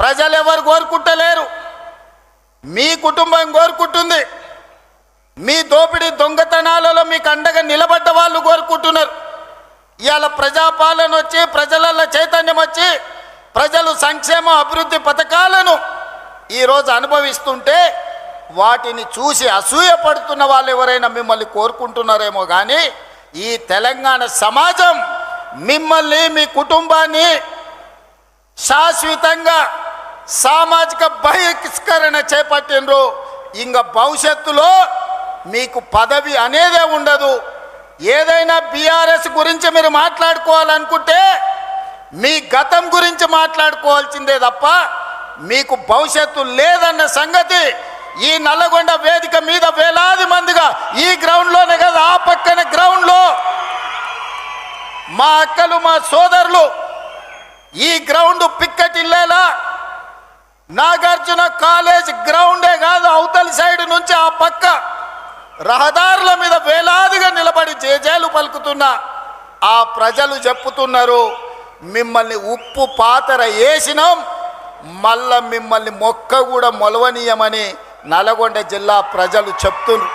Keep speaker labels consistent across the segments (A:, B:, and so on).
A: ప్రజలు ఎవరు కోరుకుంటలేరు, మీ కుటుంబం కోరుకుంటుంది. మీ దోపిడీ దొంగతనాలలో మీకు అండగా నిలబడ్డ వాళ్ళు కోరుకుంటున్నారు. ఇవాళ ప్రజాపాలన వచ్చి ప్రజలలో చైతన్యం వచ్చి ప్రజలు సంక్షేమ అభివృద్ధి పథకాలను ఈరోజు అనుభవిస్తుంటే వాటిని చూసి అసూయ పడుతున్న వాళ్ళు ఎవరైనా మిమ్మల్ని కోరుకుంటున్నారేమో కానీ ఈ తెలంగాణ సమాజం మిమ్మల్ని మీ కుటుంబాన్ని శాశ్వతంగా సామాజిక బహిష్కరణ చేపట్టినరు. ఇంకా భవిష్యత్తులో మీకు పదవి అనేదే ఉండదు. ఏదైనా బీఆర్ఎస్ గురించి మీరు మాట్లాడుకోవాలనుకుంటే మీ గతం గురించి మాట్లాడుకోవాల్సిందే తప్ప మీకు భవిష్యత్తు లేదన్న సంగతి ఈ నల్లగొండ వేదిక మీద వేలాది మందిగా ఈ గ్రౌండ్లోనే కదా ఆ పక్కన గ్రౌండ్లో మా అక్కలు మా సోదరులు ఈ గ్రౌండ్ పిక్కటిల్లేలా నాగార్జున కాలేజ్ గ్రౌండే కాదు అవతలి సైడ్ నుంచి ఆ పక్క రహదారుల మీద వేలాదిగా నిలబడి జేజేలు పలుకుతున్న ఆ ప్రజలు చెప్పుతున్నారు, మిమ్మల్ని ఉప్పు పాతర వేసినాం, మళ్ళా మిమ్మల్ని మొక్క కూడా మొలవనీయమని నల్గొండ జిల్లా ప్రజలు చెప్తున్నారు.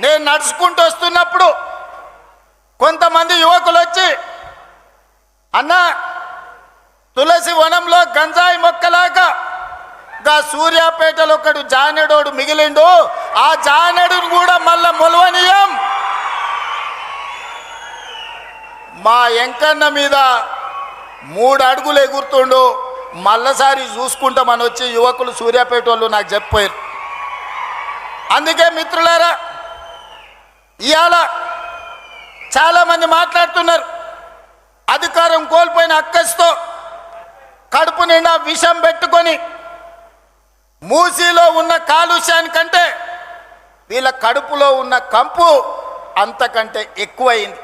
A: నేను నడుచుకుంటూ వస్తున్నప్పుడు కొంతమంది యువకులు వచ్చి, అన్న తులసి వనంలో గంజాయి మొక్కలాగా గా సూర్యాపేటలో ఒకడు జానెడోడు మిగిలిండు, ఆ జానెడును కూడా మళ్ళా మొలవనీయం, మా ఎంకన్న మీద 3 అడుగులు ఎగురుతుండు, మళ్ళసారి చూసుకుంటామని వచ్చి యువకులు సూర్యాపేట వాళ్ళు నాకు చెప్పారు. అందుకే మిత్రులారా ఇవాళ చాలామంది మాట్లాడుతున్నారు, అధికారం కోల్పోయిన అక్కస్తో కడుపు నిండా విషం పెట్టుకొని మూసీలో ఉన్న కాలుష్యానికంటే వీళ్ళ కడుపులో ఉన్న కంపు అంతకంటే ఎక్కువైంది.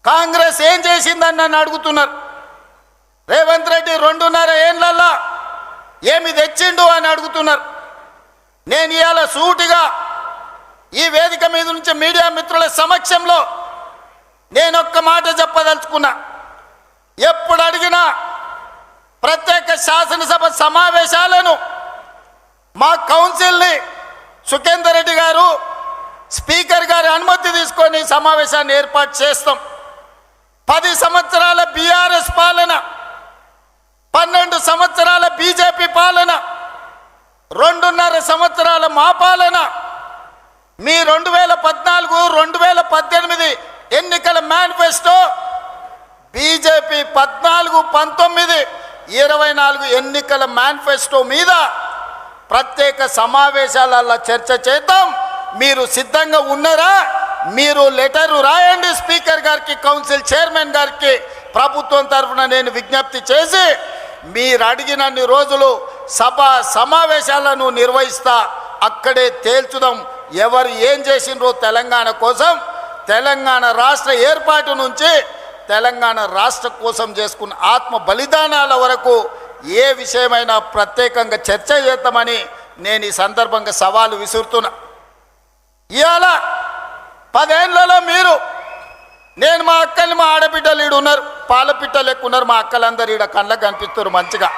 A: కాంగ్రెస్ ఏం చేసిందని నన్ను అడుగుతున్నారు. రేవంత్ రెడ్డి 2.5 ఏళ్ళల్లో ఏమి తెచ్చిండు అని అడుగుతున్నారు. నేను ఇవాళ సూటిగా ఈ వేదిక మీద నుంచి మీడియా మిత్రుల సమక్షంలో నేను ఒక్క మాట చెప్పదలుచుకున్నా. ఎప్పుడు అడిగినా ప్రత్యేక శాసనసభ సమావేశాలను మా కౌన్సిల్ని సుఖేందర్ రెడ్డి గారు స్పీకర్ గారి అనుమతి తీసుకొని సమావేశాన్ని ఏర్పాటు చేస్తాం. 10 సంవత్సరాల బీఆర్ఎస్ పాలన, 12 సంవత్సరాల బీజేపీ పాలన, 2.5 సంవత్సరాల మా పాలన, మీ 2014, 2018 ఎన్నికల మేనిఫెస్టో, బీజేపీ 14, 19, 24 ఎన్నికల మేనిఫెస్టో మీద ప్రత్యేక సమావేశాలలో చర్చ చేద్దాం. మీరు సిద్ధంగా ఉన్నారా? మీరు లెటరు రాయండి స్పీకర్ గారికి, కౌన్సిల్ చైర్మన్ గారికి. ప్రభుత్వం తరఫున నేను విజ్ఞప్తి చేసి మీరు అడిగినన్ని రోజులు సభ సమావేశాలను నిర్వహిస్తా, అక్కడే తేల్చుదాం ఎవరు ఏం చేసిండ్రో తెలంగాణ కోసం. తెలంగాణ రాష్ట్ర ఏర్పాటు నుంచి తెలంగాణ రాష్ట్ర కోసం చేసుకున్న ఆత్మ బలిదానాల వరకు ఏ విషయమైనా ప్రత్యేకంగా చర్చ చేద్దామని నేను ఈ సందర్భంగా సవాలు విసురుతున్నా. ఇవాళ 10 ఏళ్లలో మీరు, నేను మా అక్కలు మా ఆడబిడ్డలు ఈడు ఉన్నారు, పాలపిట్టలు ఎక్కువ ఉన్నారు, మా అక్కలందరూ ఈడ కళ్ళకు కనిపిస్తున్నారు మంచిగా.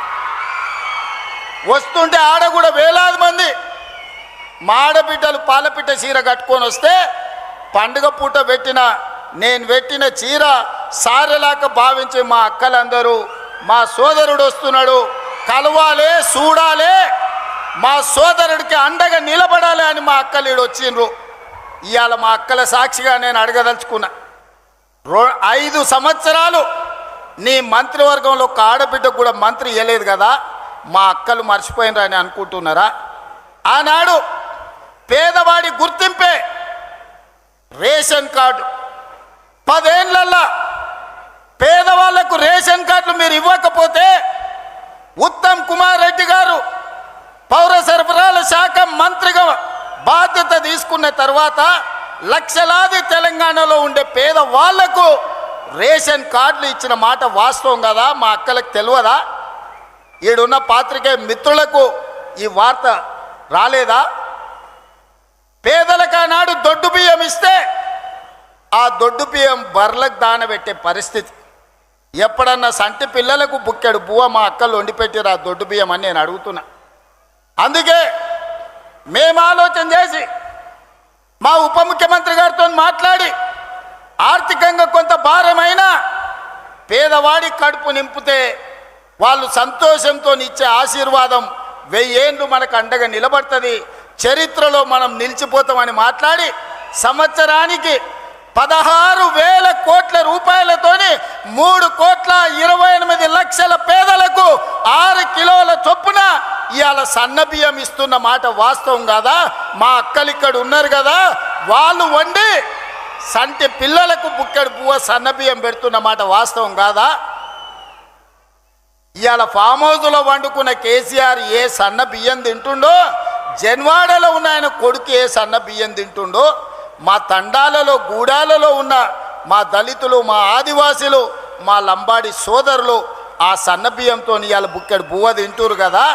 A: వస్తుంటే ఆడ కూడా వేలాది మంది మా ఆడబిడ్డలు పాలపిట్ట చీర కట్టుకొని వస్తే పండుగ పూట నేను పెట్టిన చీర సారెలాగా భావించి మా అక్కలందరూ మా సోదరుడు వస్తున్నాడు కలవాలే, చూడాలే, మా సోదరుడికి అండగా నిలబడాలి అని మా అక్కలు ఈడు వచ్చిండ్రు. ఇవాళ మా అక్కల సాక్షిగా నేను అడగదలుచుకున్నా, 5 సంవత్సరాలు నీ మంత్రివర్గంలో ఒక ఆడబిడ్డకు కూడా మంత్రి ఇవ్వలేదు కదా, మా అక్కలు మర్చిపోయినరని అనుకుంటున్నారా? ఆనాడు పేదవాడి గుర్తింపే రేషన్ కార్డు. 10 ఏళ్లలో పేదవాళ్లకు రేషన్ కార్డులు మీరు ఇవ్వకపోతే ఉత్తమ్ కుమార్ రెడ్డి గారు పౌర సరఫరాల శాఖ మంత్రిగా బాధ్యత తీసుకున్న తర్వాత లక్షలాది తెలంగాణలో ఉండే పేదవాళ్లకు రేషన్ కార్డులు ఇచ్చిన మాట వాస్తవం కదా? మా అక్కలకు తెలియదా? ఈడున్న పాత్రికేయ మిత్రులకు ఈ వార్త రాలేదా? పేదలకు ఆనాడు దొడ్డు బియ్యం ఇస్తే ఆ దొడ్డు బియ్యం బర్లకు దానబెట్టే పరిస్థితి. ఎప్పుడన్నా సంటి పిల్లలకు బుక్కెడు బువ్వ మా అక్కలు వండిపెట్టిరా దొడ్డు బియ్యం అని నేను అడుగుతున్నా. అందుకే మేము ఆలోచన చేసి మా ఉప ముఖ్యమంత్రి గారితో మాట్లాడి ఆర్థికంగా కొంత భారమైన పేదవాడి కడుపు నింపితే వాళ్ళు సంతోషంతో ఇచ్చే ఆశీర్వాదం 1000 ఏళ్ళు మనకు అండగా నిలబడుతుంది, చరిత్రలో మనం నిలిచిపోతామని మాట్లాడి సంవత్సరానికి 16,000 కోట్ల రూపాయలతోని 3,28,00,000 పేదలకు 6 కిలోల చొప్పున ఇవాళ సన్న బియ్యం ఇస్తున్న మాట వాస్తవం కాదా? మా అక్కలు ఇక్కడ ఉన్నారు కదా, వాళ్ళు వండి సంటి పిల్లలకు బుక్కెడు పువ్వ సన్న బియ్యం పెడుతున్న మాట వాస్తవం కాదా? ఇవాళ ఫామ్ హౌస్లో వండుకున్న కేసీఆర్ ఏ సన్న బియ్యం తింటుండో, జన్వాడలో ఉన్న ఆయన కొడుకు ఏ సన్న బియ్యం తింటుండో, మా తండాలలో గూడాలలో ఉన్న మా దళితులు, మా ఆదివాసీలు, మా లంబాడి సోదరులు ఆ సన్న బియ్యంతో ఇవాళ బుక్కెడు బువ్వ తింటురు కదా.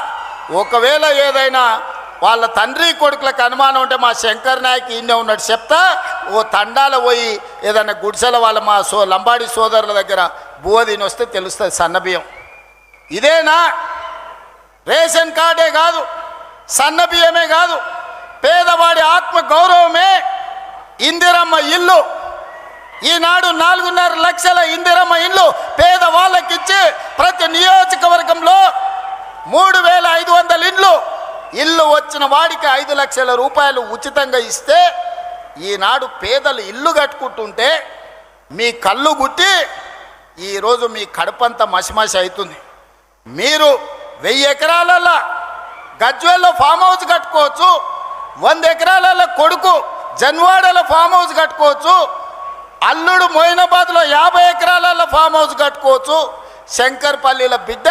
A: ఒకవేళ ఏదైనా వాళ్ళ తండ్రి కొడుకులకు అనుమానం ఉంటే మా శంకర్ నాయక్ ఈయనే ఉన్నట్టు చెప్తా, ఓ తండాల పోయి ఏదైనా గుడిసెల వాళ్ళ మా లంబాడి సోదరుల దగ్గర బువ్వ తిని వస్తే తెలుస్తుంది సన్న బియ్యం. ఇదేనా? రేషన్ కార్డే కాదు, సన్న బియ్యమే కాదు, పేదవాడి ఆత్మ గౌరవమే ఇందిరమ్మ ఇల్లు. ఈనాడు 4.5 లక్షల ఇందిరమ్మ ఇల్లు పేదవాళ్ళకిచ్చి ప్రతి నియోజకవర్గంలో 3,500 ఇల్లు వచ్చిన వాడికి 5 లక్షల రూపాయలు ఉచితంగా ఇస్తే ఈనాడు పేదలు ఇల్లు కట్టుకుంటుంటే మీ కళ్ళు గుట్టి ఈరోజు మీ కడుపంతా మసిమసి అవుతుంది. మీరు 1000 ఎకరాలలో గజ్వేల్లో ఫామ్ హౌస్ కట్టుకోవచ్చు, 100 ఎకరాలలో కొడుకు జన్వాడలో ఫామ్ హౌస్ కట్టుకోవచ్చు, అల్లుడు మొయినాబాద్లో 50 ఎకరాలలో ఫామ్ హౌస్ కట్టుకోవచ్చు, శంకర్పల్లిలో బిడ్డ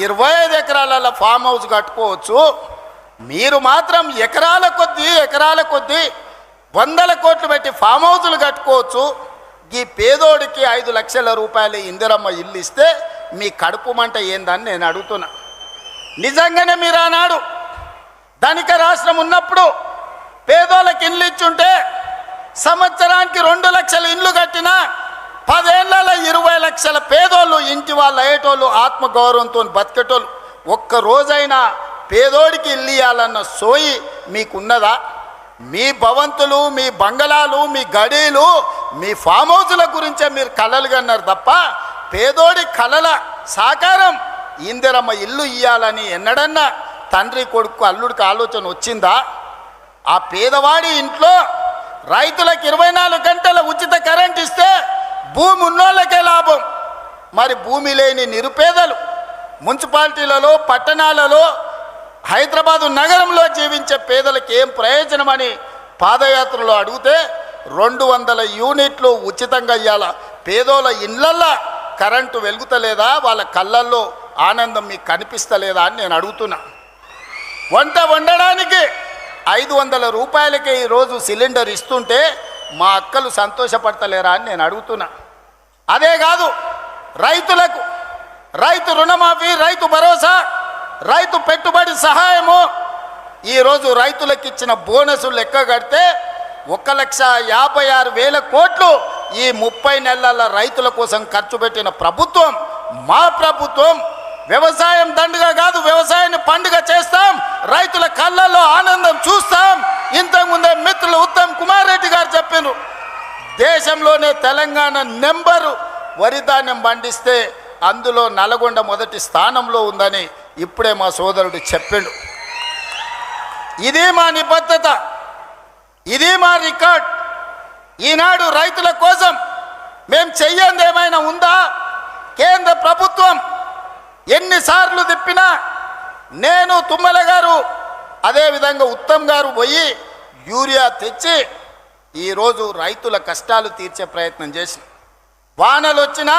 A: 25 ఎకరాలలో ఫామ్ హౌస్ కట్టుకోవచ్చు. మీరు మాత్రం ఎకరాల కొద్దీ 100 కోట్లు పెట్టి ఫామ్ హౌజులు కట్టుకోవచ్చు. ఈ పేదోడికి 5 లక్షల రూపాయలు ఇందిరమ్మ ఇల్లు ఇస్తే మీ కడుపు మంట ఏందని నేను అడుగుతున్నా. నిజంగానే మీరు ఆనాడు ధనిక రాష్ట్రం ఉన్నప్పుడు పేదోళ్ళకి ఇల్లు ఇచ్చుంటే సంవత్సరానికి 2 లక్షల ఇల్లు కట్టినా 10 ఏళ్లలో 20 లక్షల పేదోళ్ళు ఇంటి వాళ్ళు అయ్యేటోళ్ళు, ఆత్మగౌరవంతో బతికేటోళ్ళు. ఒక్క రోజైనా పేదోడికి ఇల్లు ఇవ్వాలన్న సోయి మీకున్నదా? మీ భవంతులు, మీ బంగళాలు, మీ గడీలు, మీ ఫామ్ హౌజుల గురించే మీరు కలలు కన్నారు తప్ప పేదోడి కలల సాకారం ఇందిరమ్మ ఇల్లు ఇవ్వాలని ఎన్నడన్నా తండ్రి కొడుకు అల్లుడికి ఆలోచన వచ్చిందా? ఆ పేదవాడి ఇంట్లో రైతులకు 24 గంటల ఉచిత కరెంట్ ఇస్తే భూమి ఉన్నోళ్ళకే లాభం. మరి భూమి లేని నిరుపేదలు మున్సిపాలిటీలలో, పట్టణాలలో, హైదరాబాదు నగరంలో జీవించే పేదలకు ఏం ప్రయోజనమని పాదయాత్రలో అడిగితే 200 యూనిట్లు ఉచితంగా ఇవ్వాల. పేదోళ్ళ ఇళ్ళల్లో కరెంటు వెలుగుతలేదా? వాళ్ళ కళ్ళల్లో ఆనందం మీకు కనిపిస్తలేదా అని నేను అడుగుతున్నా. వంట వండడానికి 500 రూపాయలకే ఈరోజు సిలిండర్ ఇస్తుంటే మా అక్కలు సంతోషపడతలేరా అని నేను అడుగుతున్నా. అదే కాదు, రైతులకు రైతు రుణమాఫీ, రైతు భరోసా, రైతు పెట్టుబడి సహాయము, ఈరోజు రైతులకు ఇచ్చిన బోనసులు లెక్క కడితే 1,56,000 కోట్లు ఈ 30 నెలల రైతుల కోసం ఖర్చు పెట్టిన ప్రభుత్వం మా ప్రభుత్వం. వ్యవసాయం దండుగా కాదు, వ్యవసాయాన్ని పండుగ చేస్తాం, రైతుల కళ్ళల్లో ఆనందం చూస్తాం. ఇంతకుముందే మిత్రులు ఉత్తమ్ కుమార్ రెడ్డి గారు చెప్పారు, దేశంలోనే తెలంగాణ నెంబరు వరి ధాన్యం పండిస్తే అందులో నల్గొండ మొదటి స్థానంలో ఉందని ఇప్పుడే మా సోదరుడు చెప్పిండు. ఇది మా నిబద్ధత, ఇది మా రికార్డ్. ఈనాడు రైతుల కోసం మేము చెయ్యంది ఏమైనా ఉందా? కేంద్ర ప్రభుత్వం ఎన్నిసార్లు తిప్పినా నేను, తుమ్మల గారు, అదేవిధంగా ఉత్తమ్ గారు పోయి యూరియా తెచ్చి ఈరోజు రైతుల కష్టాలు తీర్చే ప్రయత్నం చేసి, వానలు వచ్చినా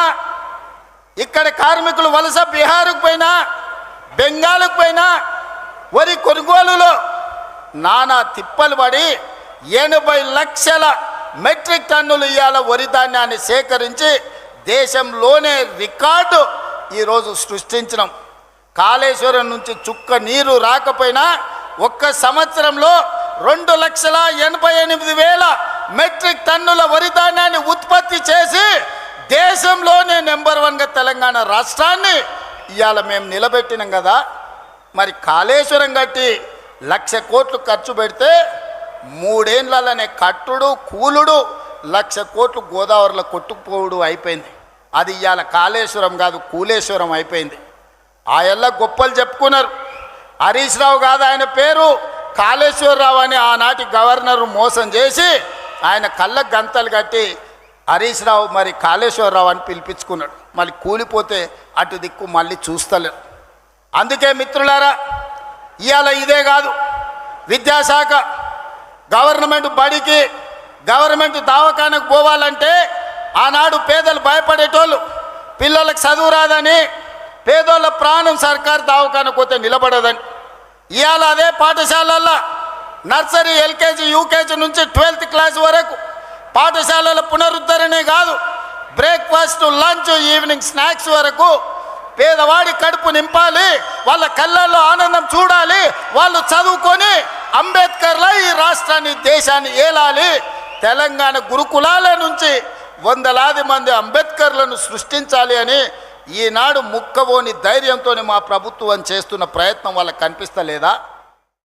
A: ఇక్కడ కార్మికులు వలస బీహార్కు పోయినా, బెంగాల్కు పోయినా వరి కొనుగోలులో నానా తిప్పలు పడి 80 లక్షల మెట్రిక్ టన్నులు ఇవాళ వరి ధాన్యాన్ని సేకరించి దేశంలోనే రికార్డు ఈరోజు సృష్టించినాం. కాళేశ్వరం నుంచి చుక్క నీరు రాకపోయినా ఒక్క సంవత్సరంలో 2,88,000 మెట్రిక్ టన్నుల వరి ధాన్యాన్ని ఉత్పత్తి చేసి దేశంలోనే నెంబర్ 1గా తెలంగాణ రాష్ట్రాన్ని ఇవాళ మేము నిలబెట్టినాం కదా. మరి కాళేశ్వరం కట్టి 1,00,000 కోట్లు ఖర్చు పెడితే 3 ఏళ్లనే కట్టుడు కూలుడు 1,00,000 కోట్లు గోదావరిలో కొట్టుకుపోవుడు అయిపోయింది. అది ఇవాళ కాళేశ్వరం కాదు, కూలేశ్వరం అయిపోయింది. ఆయల్ల గొప్పలు చెప్పుకున్నారు. హరీష్ రావు కాదు ఆయన పేరు, కాళేశ్వరరావు అని ఆనాటి గవర్నర్ మోసం చేసి ఆయన కళ్ళకు గంతలు కట్టి హరీష్ రావు మరి కాళేశ్వరరావు అని పిలిపించుకున్నాడు. మళ్ళీ కూలిపోతే అటు దిక్కు మళ్ళీ చూస్తలేరు. అందుకే మిత్రులారా, ఇవాళ ఇదే కాదు, విద్యాశాఖ గవర్నమెంట్ బడికి గవర్నమెంట్ దవాఖానకు పోవాలంటే ఆనాడు పేదలు భయపడేటోళ్ళు, పిల్లలకు చదువు రాదని, పేదోళ్ళ ప్రాణం సర్కారు దవాఖానకు పోతే నిలబడదని. ఇవాళ అదే పాఠశాలల్లో నర్సరీ, ఎల్కేజీ, యూకేజీ నుంచి 12th క్లాస్ వరకు పాఠశాలల పునరుద్ధరణే కాదు, బ్రేక్ఫాస్ట్, లంచ్, ఈవినింగ్ స్నాక్స్ వరకు పేదవాడి కడుపు నింపాలి, వాళ్ళ కళ్ళల్లో ఆనందం చూడాలి, వాళ్ళు చదువుకొని అంబేద్కర్లా ఈ రాష్ట్రాన్ని దేశాన్ని ఏలాలి. తెలంగాణ గురుకులాల నుంచి వందలాది మంది అంబేద్కర్లను సృష్టించాలి అని ఈనాడు ముక్కవోని ధైర్యంతో మా ప్రభుత్వం చేస్తున్న ప్రయత్నం వాళ్ళకి కనిపిస్తలేదా?